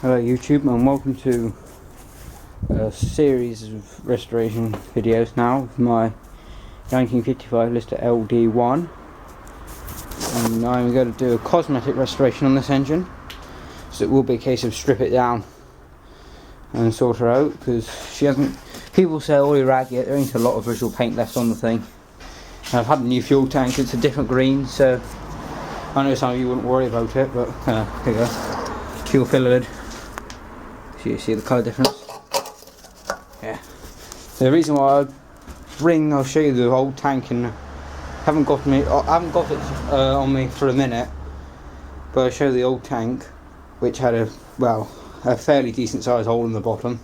Hello YouTube, and welcome to a series of restoration videos now of my 1955 Lister LD1, and I'm going to do a cosmetic restoration on this engine. So it will be a case of strip it down and sort her out, because she hasn't, people say oh you rag it, there ain't a lot of visual paint left on the thing. And I've had a new fuel tank, it's a different green, so I know some of you wouldn't worry about it, but here you go, fuel filler lid. So you see the colour difference. Yeah. So the reason why I'll show you the old tank, and I haven't got it on me for a minute, but I'll show you the old tank, which had a fairly decent sized hole in the bottom.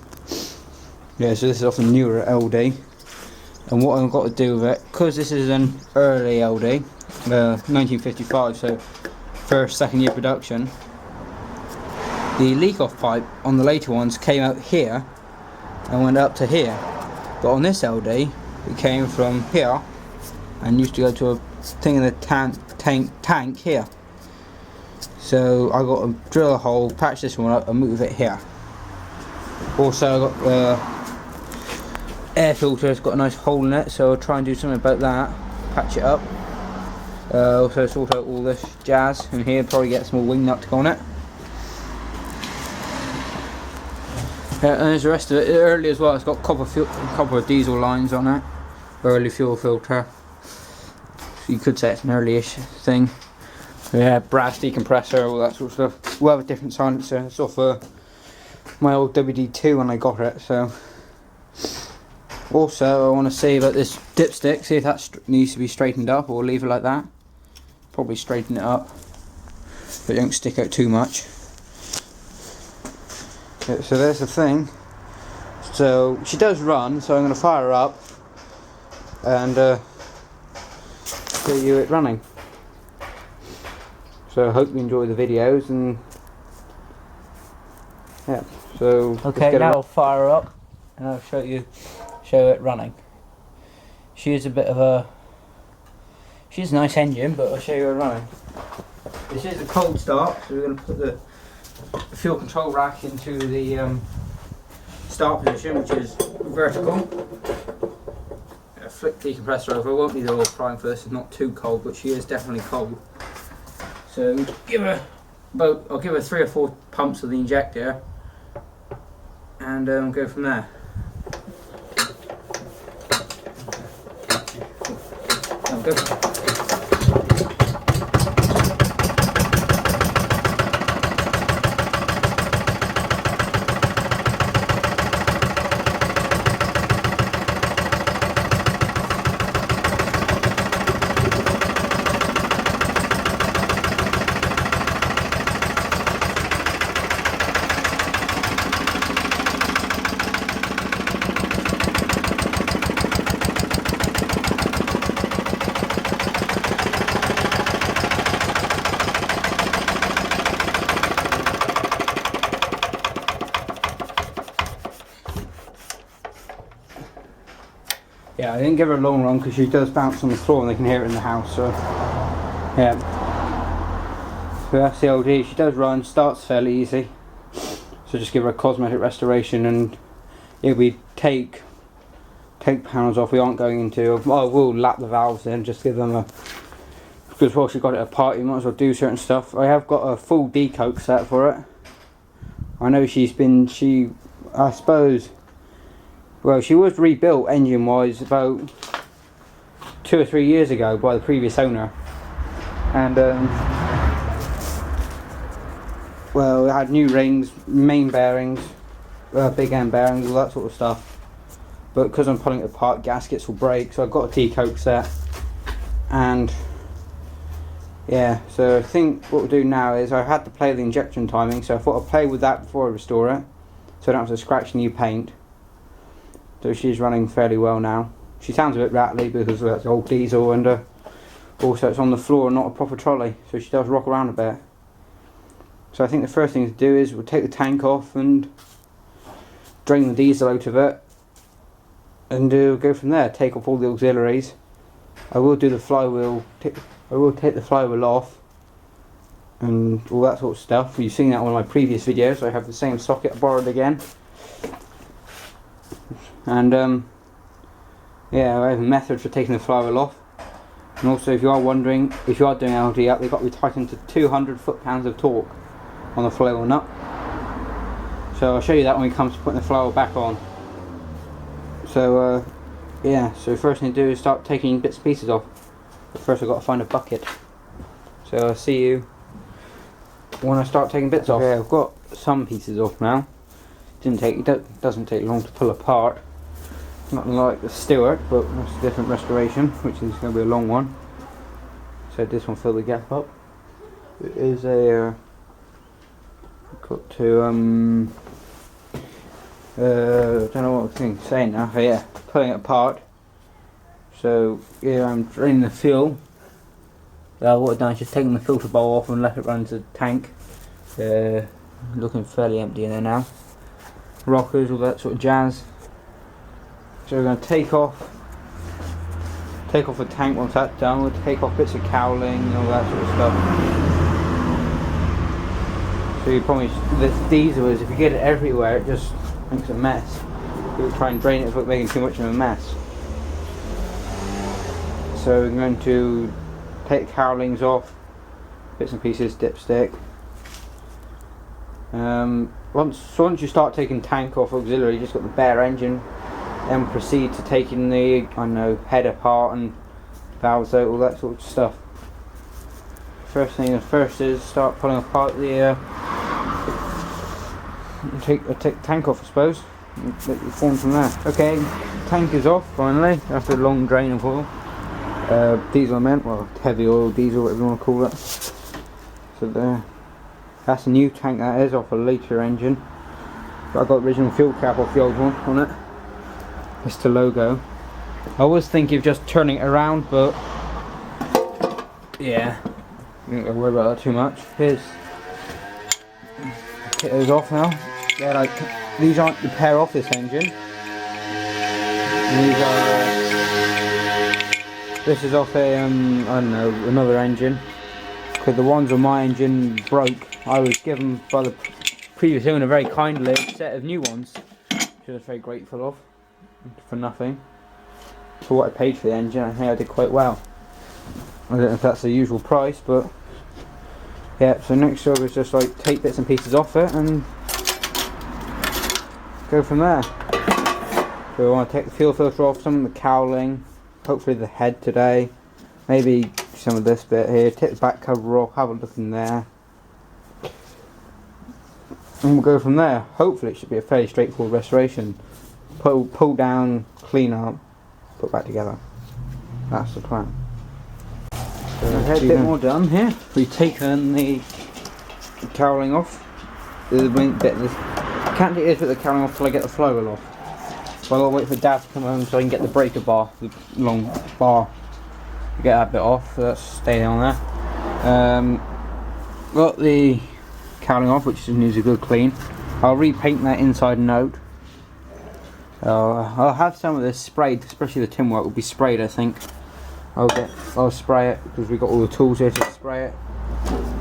Yeah, so this is off the newer LD, and what I've got to do with it, because this is an early LD, 1955, so first, second year production, the leak-off pipe on the later ones came out here and went up to here, but on this LD it came from here and used to go to a thing in the tank here. So I got to drill a hole, patch this one up and move it here. Also I got the air filter, it's got a nice hole in it, so I'll try and do something about that, patch it up. Also sort out all this jazz in here, probably get a small wing nut to go on it. And there's the rest of it. Early as well, it's got copper diesel lines on it, early fuel filter, so you could say it's an early-ish thing. Yeah, brass decompressor, all that sort of stuff. We'll have a different silencer. It's off my old WD2 when I got it. So also I want to see about this dipstick, see if that needs to be straightened up or leave it like that. Probably straighten it up so it don't stick out too much. Yeah, so there's the thing. So she does run, so I'm going to fire her up and show you it running. So I hope you enjoy the videos, and yeah, so okay, now I'll fire her up and I'll show it running. She's a nice engine, but I'll show you her running. This is a cold start, so we're going to put the fuel control rack into the start position, which is vertical. Flick the compressor over. I won't need the oil prime for this, it's not too cold, but she is definitely cold. So I'll give her 3 or 4 pumps of the injector and go from there. Go. Yeah, I didn't give her a long run because she does bounce on the floor and they can hear it in the house, so yeah. So that's the LD. She does run, starts fairly easy, so just give her a cosmetic restoration, and if we take panels off, we aren't going into, we'll lap the valves in, just give them a, because while she got it apart you might as well do certain stuff. I have got a full decoke set for it. I know I suppose, well, she was rebuilt engine wise about 2 or 3 years ago by the previous owner, and well, it had new rings, main bearings, big end bearings, all that sort of stuff, but because I'm pulling it apart, gaskets will break, so I've got a decoke set. And yeah, so I think what we'll do now is, I had to play the injection timing, so I thought I'd play with that before I restore it, so I don't have to scratch new paint. So she's running fairly well now. She sounds a bit rattly because that's old diesel, and also it's on the floor and not a proper trolley, so she does rock around a bit. So I think the first thing to do is we'll take the tank off and drain the diesel out of it, and go from there. Take off all the auxiliaries. I will do the flywheel. I will take the flywheel off and all that sort of stuff. You've seen that on one of my previous videos. I have the same socket, I borrowed again. And yeah, I have a method for taking the flywheel off. And also, if you are wondering, if you are doing LD up, they've got to be tightened to 200 foot-pounds of torque on the flywheel nut. So I'll show you that when we come to putting the flywheel back on. So yeah, so first thing to do is start taking bits and pieces off. But first I've got to find a bucket. So I'll see you when I start taking bits off. Okay, I've got some pieces off now. It doesn't take long to pull apart. Nothing like the Stewart, but that's a different restoration, which is going to be a long one. So this one fill the gap up. It is a got to I don't know what I'm saying now. But yeah, pulling it apart. So yeah, I'm draining the fuel. What I've done is just taking the filter bowl off and let it run to the tank. Looking fairly empty in there now. Rockers, all that sort of jazz. So we're going to take off the tank. Once that's done, we'll take off bits of cowling and all that sort of stuff. So you probably, this diesel is, if you get it everywhere, it just makes a mess. You'll try and drain it without making too much of a mess. So we're going to take cowlings off, bits and pieces, dipstick. Once you start taking tank off auxiliary, you just got the bare engine, then proceed to taking the head apart and valves out, all that sort of stuff. First thing is start pulling apart the take tank off, I suppose. Let you form from there. Okay, tank is off finally after a long drain of oil. Diesel I meant, well, heavy oil, diesel, whatever you want to call it. So there. That's a new tank, that is, off a later engine. But I got the original fuel cap off the old one on it. It's the logo. I was thinking of just turning it around, but yeah, I don't worry about that too much. Take those off now. They're like, these aren't the pair off this engine. These are. This is off a I don't know, another engine. Because the ones on my engine broke. I was given by the previous owner very kindly a set of new ones, which I was very grateful of, for nothing. For what I paid for the engine, I think I did quite well. I don't know if that's the usual price, but yeah. So next job is just like take bits and pieces off it and go from there. So I want to take the fuel filter off, some of the cowling, hopefully the head today, maybe some of this bit here, take the back cover off, have a look in there, and we'll go from there. Hopefully it should be a fairly straightforward restoration. Pull down, clean up, put back together. That's the plan. So a bit more done here. We've taken the cowling off. The wing bit. I can't take this bit of the cowling off till I get the flywheel off. So I'll wait for Dad to come home so I can get the breaker bar, the long bar. Get that bit off, so that's staying on there. Got the cowling off, which needs a good clean. I'll repaint that inside note. I'll have some of this sprayed, especially the tin work will be sprayed, I think. I'll spray it because we've got all the tools here to spray it.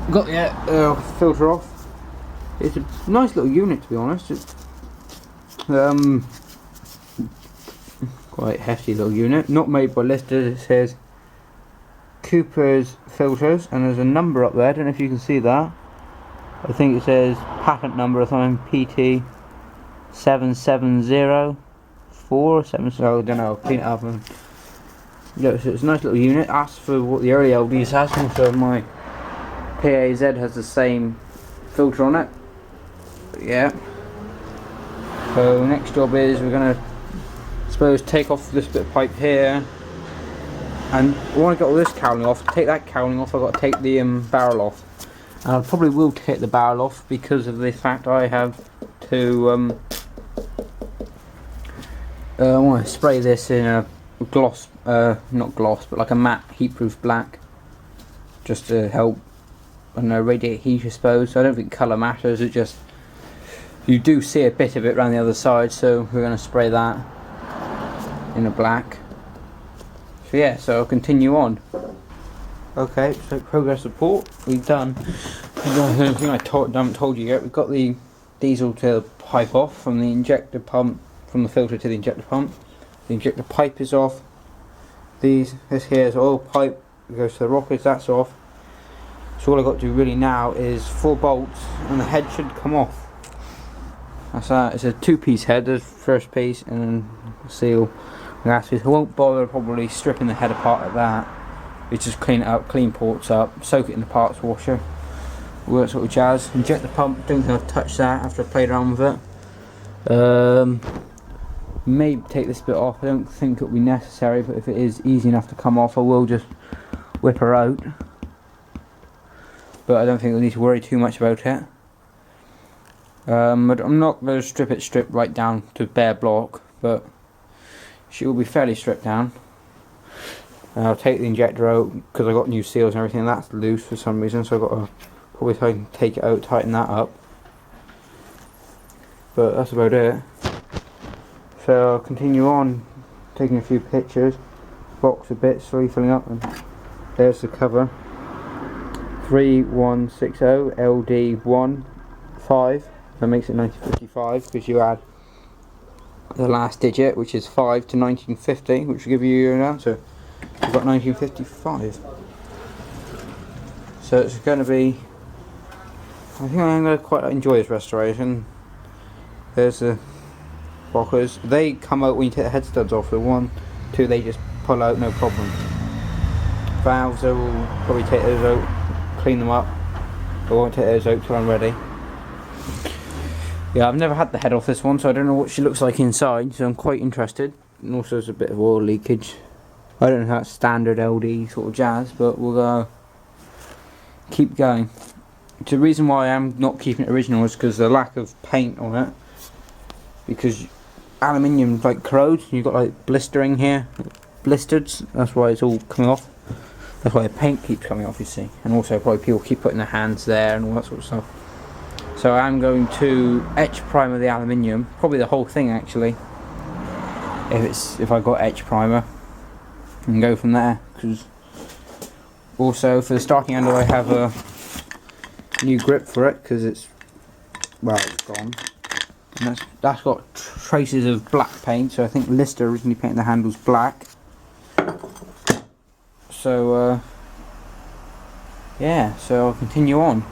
Got the filter off. It's a nice little unit, to be honest. It's quite hefty little unit. Not made by Lister. It says Cooper's filters, and there's a number up there. I don't know if you can see that. I think it says patent number or something, PT 7704 or 70. I don't know. I'll clean it up and yeah. So it's a nice little unit. Asked for what the early LDs has, and so my PAZ has the same filter on it. But yeah. So next job is we're gonna, I suppose, take off this bit of pipe here. And when I get all this cowling off, to take that cowling off, I've got to take the barrel off. And I probably will take the barrel off because of the fact I have to I want to spray this in a gloss, not gloss, but like a matte heat-proof black, just to help, I don't know, radiate heat, I suppose. So I don't think colour matters. It just, you do see a bit of it around the other side, so we're going to spray that in a black. So yeah, so I'll continue on. Okay, so progress report, we've done The only thing I haven't told you yet, we've got the diesel to pipe off from the injector pump, from the filter to the injector pump. The injector pipe is off. This here is oil pipe, it goes to the rockets, that's off. So all I've got to do really now is 4 bolts and the head should come off. That's that. It's a 2-piece head, the first piece, and then seal. I won't bother probably stripping the head apart like that. It's just clean it up, clean ports up, soak it in the parts washer, all that sort of jazz. Inject the pump, don't think I've touched that after I played around with it. Maybe take this bit off, I don't think it'll be necessary, but if it is easy enough to come off I will just whip her out. But I don't think we'll need to worry too much about it. But I'm not going to strip it right down to bare block, but she will be fairly stripped down. I'll take the injector out because I got new seals and everything, and that's loose for some reason, so I've got to probably try and take it out, tighten that up. But that's about it. So I'll continue on taking a few pictures, box a bit, slowly filling up, and there's the cover. 3160 LD1 5. That makes it 1955 because you add the last digit, which is 5, to 1950, which will give you your answer. You've got 1955. So it's going to be, I think I'm going to quite enjoy this restoration. There's the rockers. They come out when you take the head studs off. The 1, 2 they just pull out, no problem. Valves, I will probably take those out, clean them up. I won't take those out till I'm ready. Yeah, I've never had the head off this one, so I don't know what she looks like inside, so I'm quite interested. And also there's a bit of oil leakage. I don't know if that's standard LD sort of jazz, but we'll keep going. The reason why I am not keeping it original is because the lack of paint on it. Because aluminium like corrodes, and you've got like blistering here, blistered, that's why it's all coming off. That's why the paint keeps coming off, you see. And also probably people keep putting their hands there and all that sort of stuff. So I'm going to etch primer the aluminium, probably the whole thing actually, if I got etch primer, and go from there. Because also for the starting handle I have a new grip for it because it's gone, and that's got traces of black paint. So I think Lister originally painted the handles black. So yeah, so I'll continue on.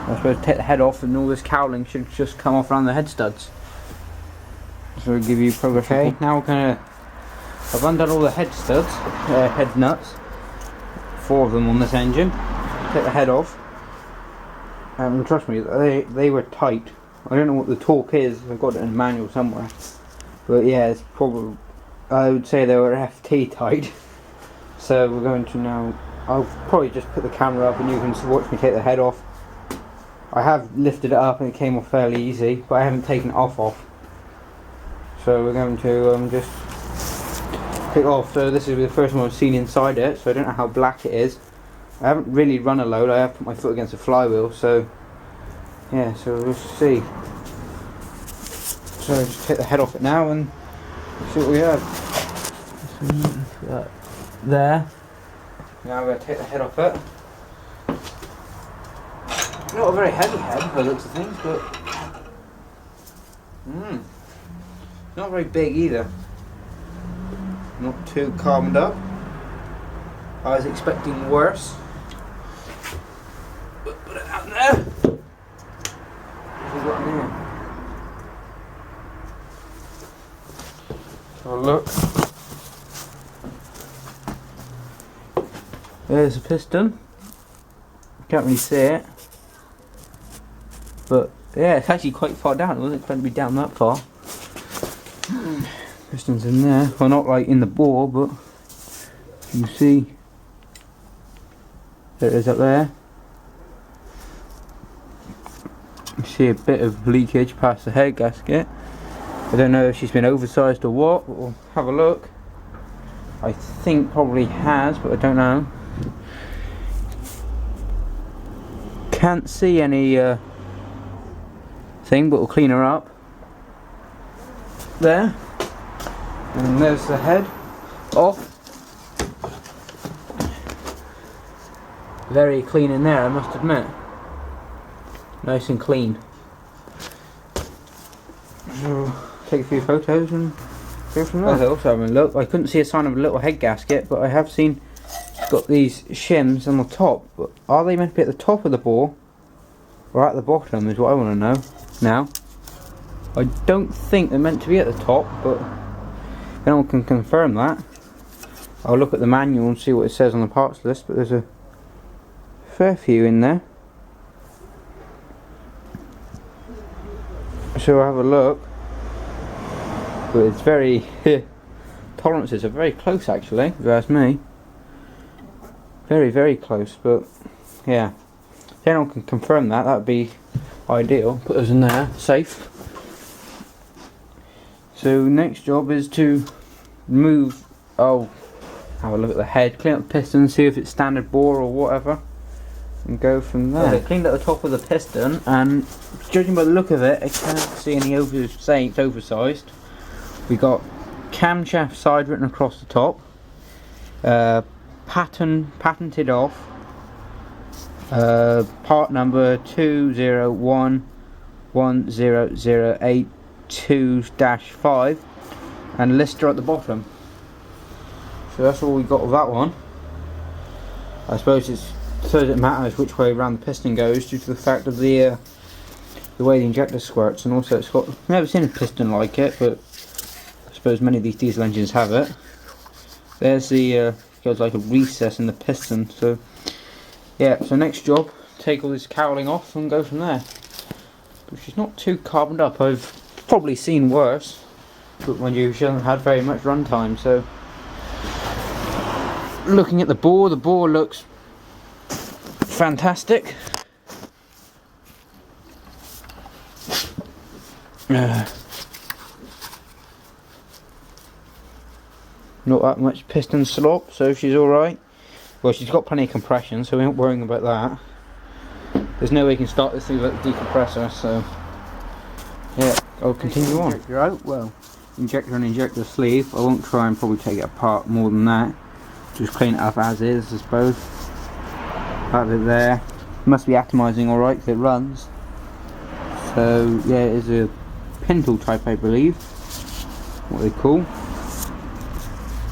I'm supposed to take the head off and all this cowling should just come off around the head studs. So I'll give you progress. Okay, now I've undone all the head studs, head nuts, 4 of them on this engine. Take the head off. Trust me, they were tight. I don't know what the torque is, I've got it in a manual somewhere. But yeah, it's probably, I would say they were FT tight. So we're going to now, I'll probably just put the camera up and you can watch me take the head off. I have lifted it up and it came off fairly easy, but I haven't taken it off. So we're going to just pick it off. So this is the first one I've seen inside it, so I don't know how black it is. I haven't really run a load, I have put my foot against the flywheel, so yeah, so we'll see. So just take the head off it now and see what we have. There. Now I'm going to take the head off it. Not a very heavy head by the looks of things, but not very big either. Not too carboned up. I was expecting worse. But put it out there. This is what I'm doing. So look. There's a piston. Can't really see it. But yeah, it's actually quite far down. It wasn't expected to be down that far. Piston's in there. Well, not like in the bore, but you can see there it is up there. You see a bit of leakage past the head gasket. I don't know if she's been oversized or what, but we'll have a look. I think probably has, but I don't know. Can't see any thing, but we'll clean her up. There. And there's the head off. Very clean in there, I must admit. nice and clean. So take a few photos and go from there. I was also having a look. I couldn't see a sign of a little head gasket, but I have seen it's got these shims on the top. But are they meant to be at the top of the bore or at the bottom is what I want to know now. I don't think they're meant to be at the top, but if anyone can confirm that, I'll look at the manual and see what it says on the parts list, but there's a fair few in there. So I'll have a look. But it's very... tolerances are very close actually, if you ask me. Very, very close, but yeah. If anyone can confirm that, that would be ideal. Put those in there, safe. So next job is to remove, have a look at the head, clean up the piston, see if it's standard bore or whatever, and go from there. Okay, cleaned at the top of the piston, and judging by the look of it, I can't see any saying it's oversized. We got camshaft side written across the top, patented off, part number 2011008-2-5, and Lister at the bottom. So that's all we got with that one. I suppose it matters which way around the piston goes due to the fact of the way the injector squirts, and also it's got, I've never seen a piston like it, but I suppose many of these diesel engines have it. There's the goes like a recess in the piston. So yeah, so next job, take all this cowling off and go from there. Which is not too carboned up. I've probably seen worse, but when you haven't had very much run time. So looking at the bore looks fantastic. Not that much piston slop, so she's alright. Well, she's got plenty of compression, so we aren't worrying about that. There's no way you can start this through the decompressor, so yeah, I'll continue on. Injector out, well, injector and injector sleeve. I won't try and probably take it apart more than that. Just clean it up as is, I suppose. That bit there. Must be atomizing alright because it runs. So yeah, it is a pintle type, I believe. What they call.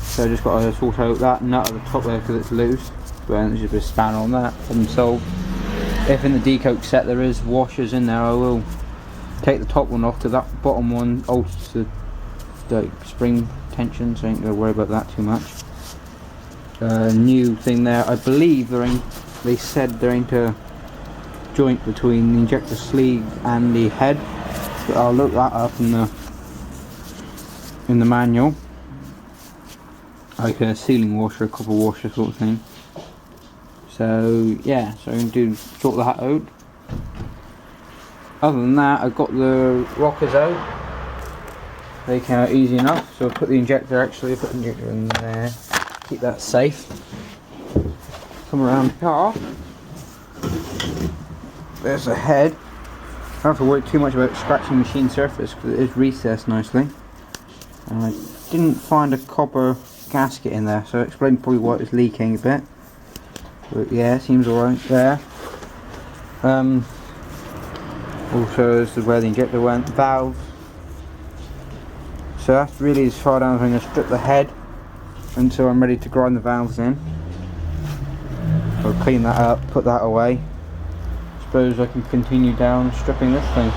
So I just got to sort out that nut at the top there because it's loose. But there's just a spanner on that. Problem solved. If in the decoke set there is washers in there, I will take the top one off, because that bottom one alters the spring tension, so I ain't going to worry about that too much. New thing there, I believe they said there ain't a joint between the injector sleeve and the head, but I'll look that up in the manual. Like a sealing washer, a copper washer sort of thing. So yeah, so I'm going to sort that out. Other than that, I've got the rockers out. They came out easy enough, so I'll put the injector in there, keep that safe. Come around here. There's a head. I don't have to worry too much about scratching the machine surface because it is recessed nicely. And I didn't find a copper gasket in there, so it explains probably why it's leaking a bit. But yeah, seems alright there. Also, this is where the injector went. Valve. So that's really as far down as I'm going to strip the head until I'm ready to grind the valves in. I'll clean that up, put that away. Suppose I can continue down stripping this thing.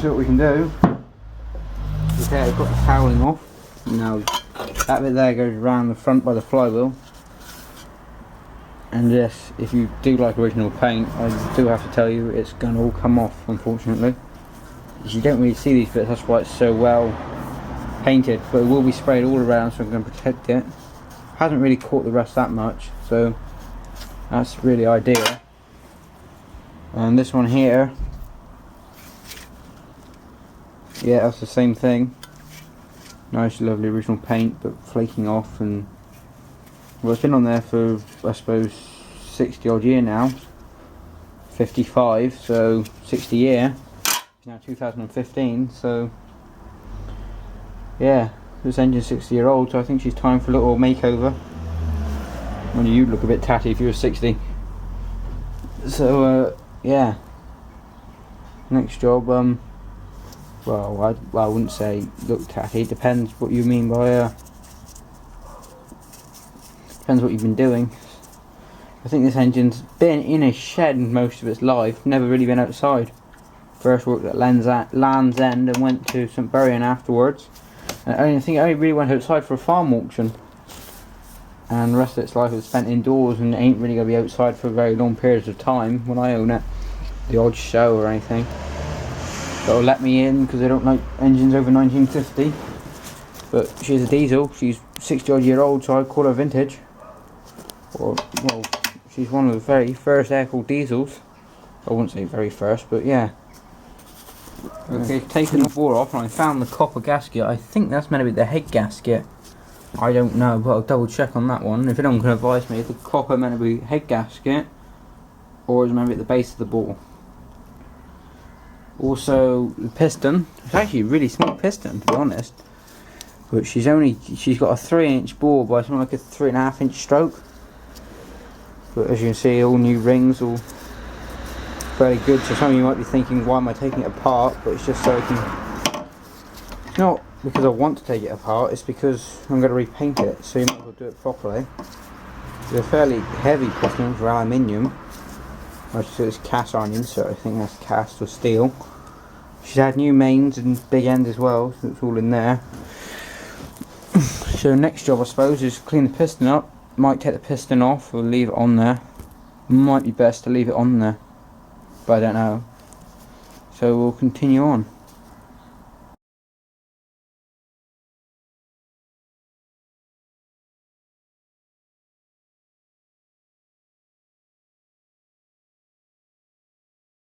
See what we can do. Okay, I've got the cowling off. Now that bit there goes around the front by the flywheel. And yes, if you do like original paint, I do have to tell you it's going to all come off, unfortunately. You don't really see these bits, that's why it's so well painted, but it will be sprayed all around, so I'm going to protect it. Hasn't really caught the rust that much, so that's really ideal. And this one here, yeah, that's the same thing. Nice lovely original paint, but flaking off, and well, it's been on there for, I suppose, 60 odd year now. 55, so 60 year. It's now 2015, so yeah, this engine's 60 year old, so I think she's time for a little makeover. Well, you'd look a bit tatty if you were 60. So yeah, Next job, well, I wouldn't say look tatty. Depends what you mean by depends what you've been doing. I think this engine's been in a shed most of its life, never really been outside. First worked at Land's End and went to St Buryan afterwards. And I think it only really went outside for a farm auction. And the rest of its life was spent indoors and ain't really going to be outside for very long periods of time when I own it. The odd show or anything. That'll let me in because they don't like engines over 1950. But she's a diesel, she's 60 odd year old, so I call her vintage. Or, well, she's one of the very first air-cooled diesels. I wouldn't say very first, but yeah. Okay, taken the bore off and I found the copper gasket. I think that's meant to be the head gasket. I don't know, but I'll double check on that one. If anyone can advise me, if the copper meant to be head gasket or is it meant to be at the base of the bore. Also, the piston. It's actually a really small piston, to be honest. But she's got a 3-inch bore by something like a 3.5-inch stroke. But as you can see, all new rings, all fairly good. So some of you might be thinking, why am I taking it apart? But it's just so I can. It's not because I want to take it apart. It's because I'm going to repaint it. So you might as well do it properly. It's a fairly heavy piston for aluminium. So it's cast iron insert. I think that's cast or steel. She's had new mains and big end as well, so it's all in there. So next job, I suppose, is clean the piston up. Might take the piston off or leave it on there. Might be best to leave it on there, but I don't know. So we'll continue on.